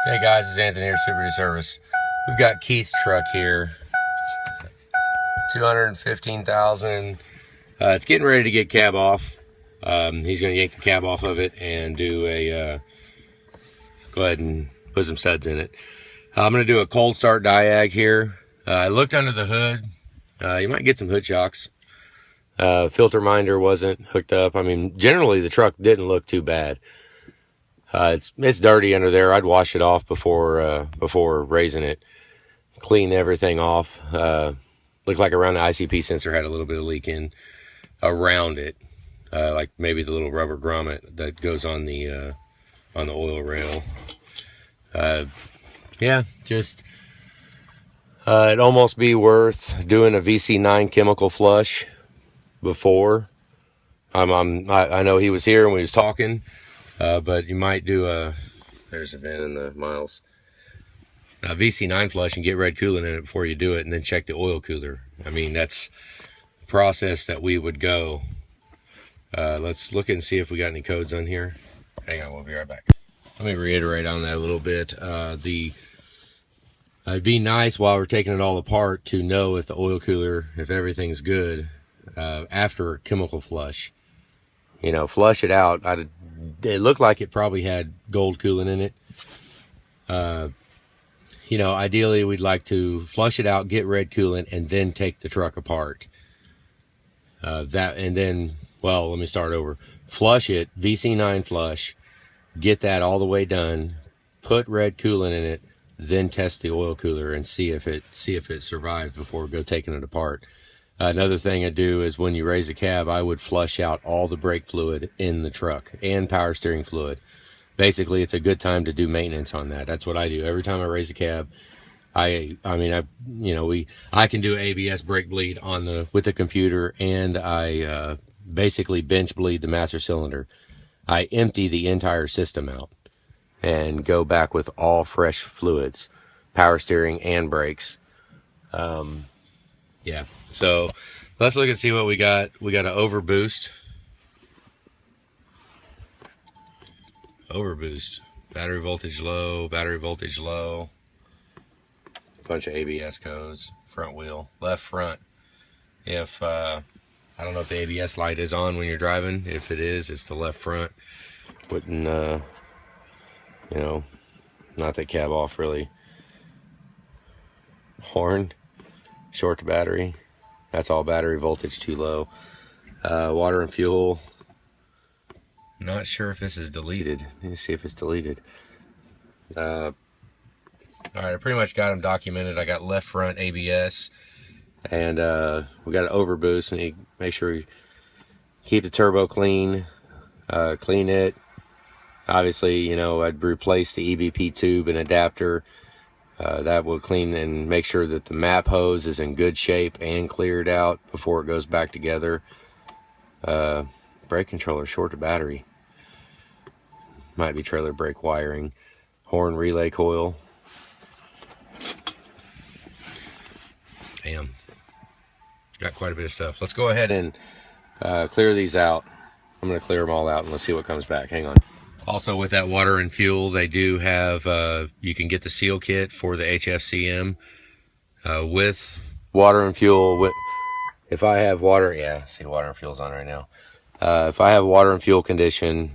Hey guys, it's Anthony here, Super Service. We've got Kieth's truck here, 215,000. It's getting ready to get cab off. He's going to yank the cab off of it and do a go ahead and put some studs in it. I'm going to do a cold start diag here. I looked under the hood. You might get some hood shocks. Filter minder wasn't hooked up. I mean, generally the truck didn't look too bad. It's dirty under there. I'd wash it off before raising it. Clean everything off. Looked like around the ICP sensor had a little bit of leak in around it, like maybe the little rubber grommet that goes on the oil rail. Yeah, just it'd almost be worth doing a VC9 chemical flush before. I know he was here and we was talking. But you might do there's a vent in the miles. VC9 flush and get red coolant in it before you do it, and then check the oil cooler. I mean, that's the process that we would go. Let's look and see if we got any codes on here. Hang on, we'll be right back. Let me reiterate on that a little bit. It'd be nice while we're taking it all apart to know if the oil cooler, if everything's good, after a chemical flush. You know, flush it out. It looked like it probably had gold coolant in it. You know, ideally we'd like to flush it out, get red coolant, and then take the truck apart. And then, well, let me start over. Flush it, VC9 flush, get that all the way done, put red coolant in it, then test the oil cooler and see if it survived before go taking it apart. Another thing I do is when you raise a cab, I would flush out all the brake fluid in the truck and power steering fluid. Basically, it's a good time to do maintenance on that. That's what I do every time I raise a cab. I can do ABS brake bleed with the computer, and I basically bench bleed the master cylinder. I empty the entire system out and go back with all fresh fluids, power steering and brakes. Yeah, so let's look and see what we got. We got an overboost. Battery voltage low, bunch of ABS codes, front wheel, left front. If, I don't know if the ABS light is on when you're driving. If it is, it's the left front. Wouldn't, you know, not that cab off really. Horn. Short to battery. That's all battery voltage too low. Water and fuel. Not sure if this is deleted. Let me see if it's deleted. Alright, I pretty much got them documented. I got left front ABS. And we got an overboost. And you make sure you keep the turbo clean. Clean it. Obviously, you know, I'd replace the EVP tube and adapter. That will clean and make sure that the map hose is in good shape and cleared out before it goes back together. Brake controller short to battery. Might be trailer brake wiring. Horn relay coil. Damn. Got quite a bit of stuff. Let's go ahead and clear these out. I'm going to clear them all out and let's see what comes back. Hang on. Also, with that water and fuel, they do have, you can get the seal kit for the HFCM with water and fuel. If I have water, yeah, see, water and fuel's on right now. If I have water and fuel condition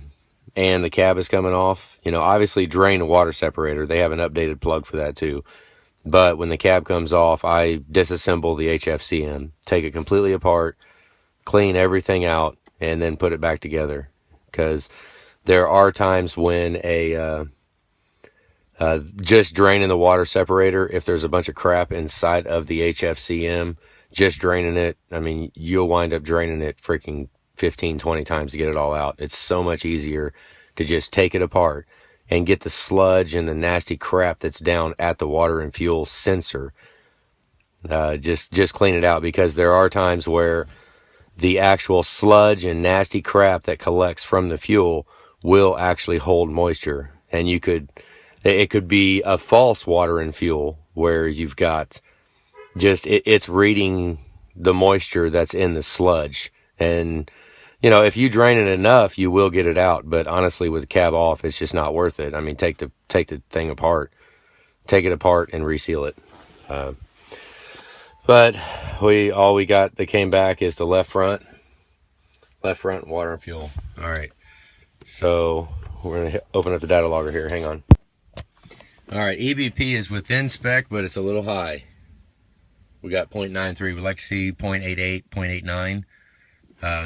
and the cab is coming off, you know, obviously drain the water separator. They have an updated plug for that too. But when the cab comes off, I disassemble the HFCM, take it completely apart, clean everything out, and then put it back together. Because there are times when just draining the water separator, if there's a bunch of crap inside of the HFCM, just draining it, I mean, you'll wind up draining it freaking 15, 20 times to get it all out. It's so much easier to just take it apart and get the sludge and the nasty crap that's down at the water and fuel sensor. Just clean it out, because there are times where the actual sludge and nasty crap that collects from the fuel will actually hold moisture, and it could be a false water and fuel where you've got just it's reading the moisture that's in the sludge, and you know, if you drain it enough, you will get it out. But honestly, with the cab off, it's just not worth it. I mean, take the thing apart, take it apart, and reseal it. But all we got that came back is the left front water and fuel. All right, so we're gonna open up the data logger here. Hang on. All right, EBP is within spec, but it's a little high. We got 0.93. We like to see 0.88, 0.89.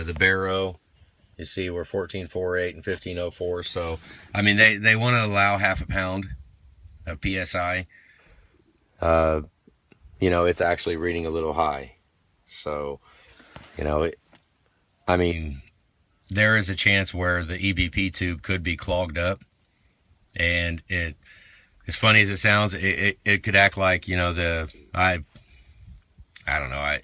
The Barrow, you see we're 1448 and 1504. So, I mean, they want to allow half a pound of PSI. You know, it's actually reading a little high. So, you know, I mean, there is a chance where the EBP tube could be clogged up. And as funny as it sounds, it could act like, you know, I don't know. I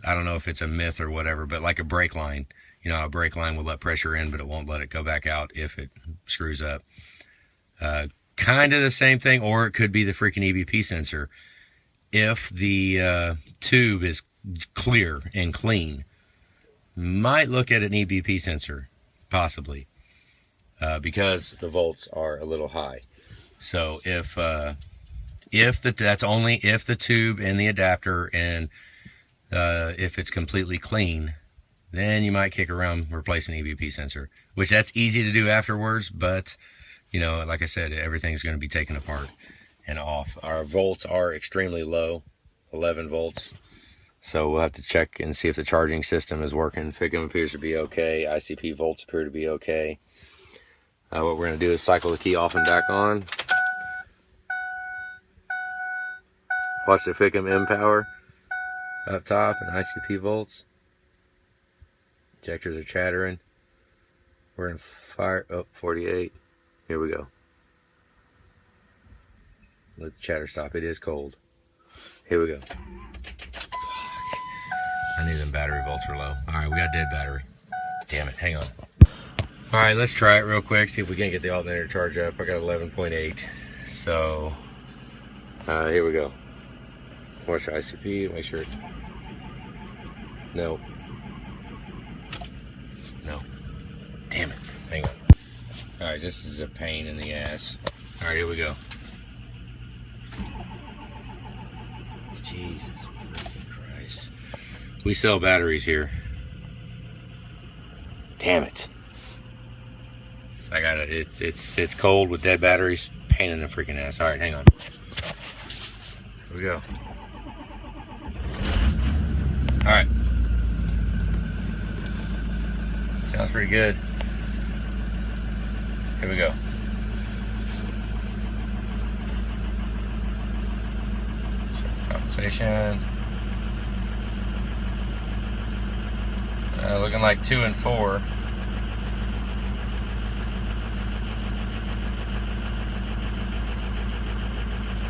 don't know if it's a myth or whatever, but like a brake line, you know, a brake line will let pressure in, but it won't let it go back out if it screws up. Kind of the same thing, or it could be the freaking EBP sensor. If the tube is clear and clean, might look at an EBP sensor, possibly, because the volts are a little high. So that's only if the tube and the adapter and if it's completely clean, then you might kick around replacing an EBP sensor, which that's easy to do afterwards. But you know, like I said, everything's going to be taken apart and off. Our volts are extremely low, 11 volts. So we'll have to check and see if the charging system is working. FICM appears to be okay. ICP volts appear to be okay. What we're going to do is cycle the key off and back on. Watch the FICM M power up top and ICP volts. Injectors are chattering. We're in fire. Oh, 48. Here we go. Let the chatter stop. It is cold. Here we go. Fuck. I knew them battery volts were low. Alright, we got dead battery. Damn it. Hang on. Alright, let's try it real quick. See if we can't get the alternator to charge up. I got 11.8. So, here we go. Watch the ICP, make sure it... No. No. Damn it. Hang on. Alright, this is a pain in the ass. Alright, here we go. Jesus freaking Christ. We sell batteries here. Damn it. I got it. It's cold with dead batteries. Pain in the freaking ass. Alright, hang on. Here we go. Alright. Sounds pretty good. Here we go. Compensation. Looking like 2 and 4.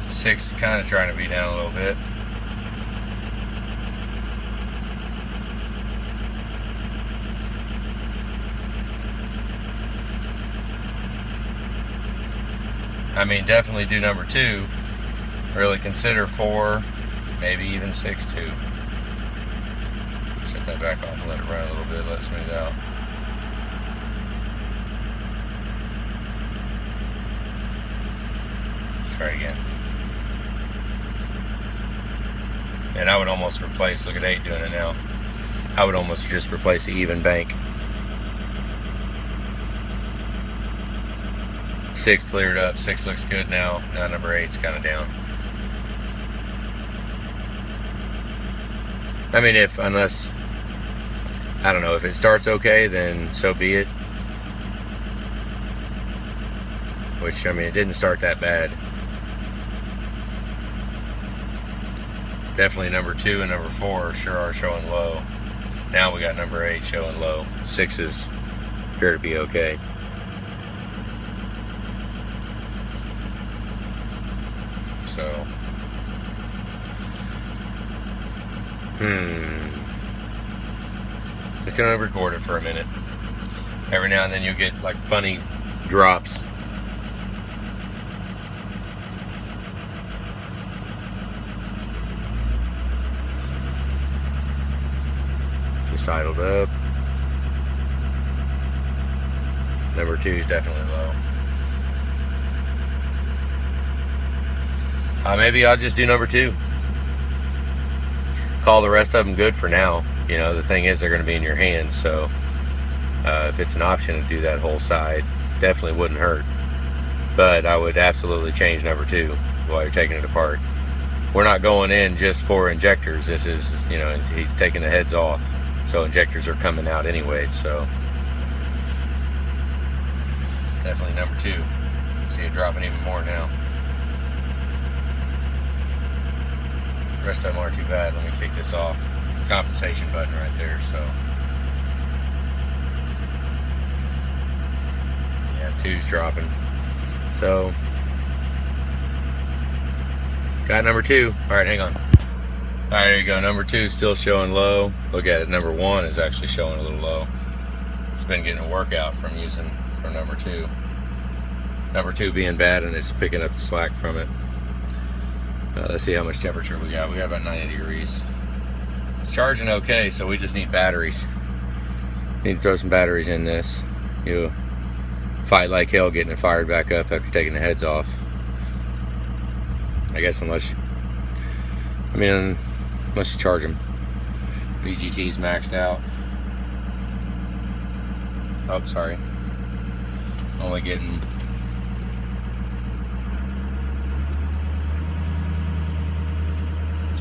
Six kind of trying to be down a little bit. I mean, definitely do number 2. Really consider 4, maybe even 6 too. Set that back off and let it run a little bit, let it smooth out. Let's try it again. And I would almost replace, look at 8 doing it now. I would almost just replace the even bank. 6 cleared up, 6 looks good now. Now number 8's kind of down. I mean, unless, I don't know, if it starts okay, then so be it. Which, I mean, it didn't start that bad. Definitely number 2 and number 4 sure are showing low. Now we got number 8 showing low. 6s appear to be okay. So, just gonna record it for a minute. Every now and then you'll get like funny drops. Just idled up. Number 2 is definitely low. Maybe I'll just do number 2. Call the rest of them good for now. You know, the thing is, they're going to be in your hands, so if it's an option to do that whole side, definitely wouldn't hurt. But I would absolutely change number 2 while you're taking it apart. We're not going in just for injectors. This is, you know, he's taking the heads off, so injectors are coming out anyway. So definitely number 2. See it dropping even more now. The rest of them aren't too bad. Let me kick this off. Compensation button right there. So yeah, 2's dropping. So got number 2. All right, hang on. All right, there you go. Number 2 is still showing low. Look at it. Number 1 is actually showing a little low. It's been getting a workout from using for number 2. Number 2 being bad, and it's picking up the slack from it. Let's see how much temperature we got. We got about 90 degrees. It's charging okay, so we just need batteries. Need to throw some batteries in this. You fight like hell getting it fired back up after taking the heads off. I guess unless you charge them. VGT's maxed out. Oh, sorry. Only getting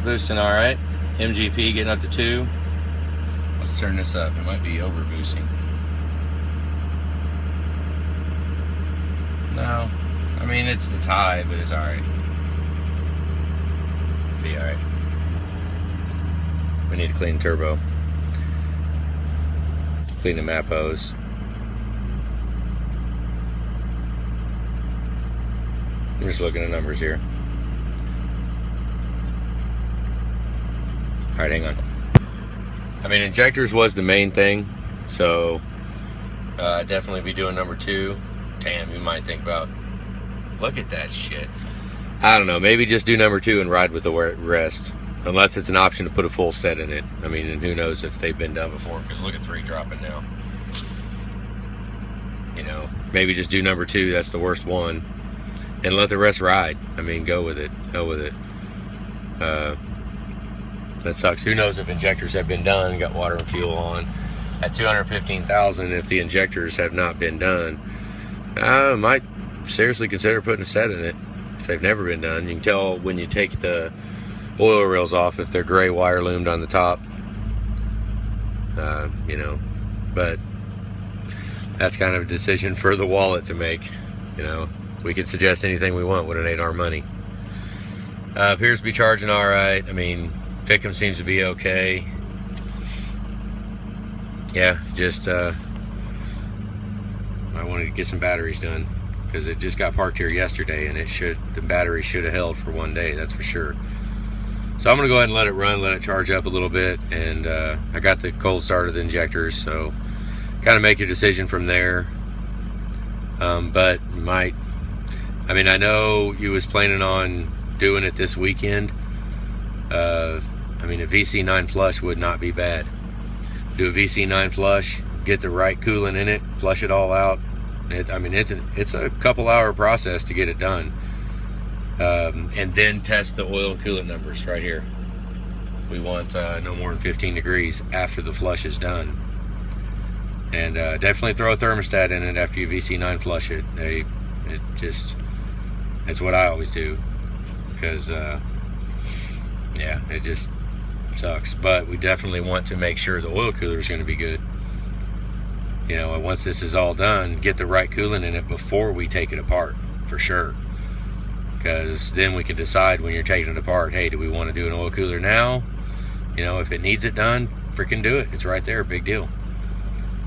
boosting all right. MGP getting up to 2. Let's turn this up. It might be over boosting. No, I mean it's high, but it's all right. Be all right. We need to clean turbo. Clean the map hose. I'm just looking at numbers here. All right, hang on. I mean, injectors was the main thing, so definitely be doing number 2. Damn, you might think about, look at that shit. I don't know, maybe just do number 2 and ride with the rest, unless it's an option to put a full set in it. I mean, and who knows if they've been done before, because look at 3 dropping now. You know, maybe just do number 2, that's the worst one, and let the rest ride. I mean, go with it, hell with it. That sucks. Who knows if injectors have been done, got water and fuel on. At 215,000, if the injectors have not been done, I might seriously consider putting a set in it if they've never been done. You can tell when you take the oil rails off if they're gray wire loomed on the top. You know, but that's kind of a decision for the wallet to make. You know, we can suggest anything we want when it ain't our money. Appears to be charging all right. I mean, Fickham seems to be okay. Yeah, just I wanted to get some batteries done because it just got parked here yesterday, and the battery should have held for one day, that's for sure. So I'm gonna go ahead and let it run, let it charge up a little bit, and I got the cold start of the injectors, so kind of make your decision from there. But I know you was planning on doing it this weekend. I mean, a VC9 flush would not be bad. Do a VC9 flush, get the right coolant in it, flush it all out. I mean, it's a couple hour process to get it done. And then test the oil and coolant numbers right here. We want no more than 15 degrees after the flush is done. And definitely throw a thermostat in it after you VC9 flush it. That's what I always do, because yeah, it just sucks. But we definitely want to make sure the oil cooler is going to be good. You know, and once this is all done, get the right coolant in it before we take it apart, for sure. Because then we can decide when you're taking it apart, hey, do we want to do an oil cooler now? You know, if it needs it done, freaking do it. It's right there, big deal.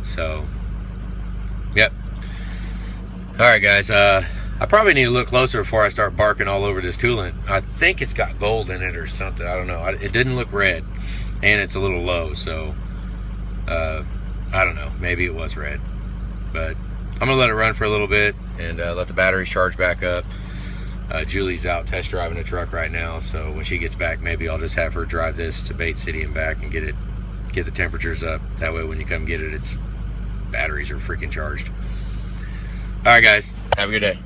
So, yep. All right, guys. I probably need to look closer before I start barking all over this coolant. I think it's got gold in it or something. I don't know. It didn't look red, and it's a little low, so I don't know. Maybe it was red. But I'm going to let it run for a little bit and let the batteries charge back up. Julie's out test driving a truck right now, so when she gets back, maybe I'll just have her drive this to Bait City and back and get the temperatures up. That way when you come get it, its batteries are freaking charged. All right, guys. Have a good day.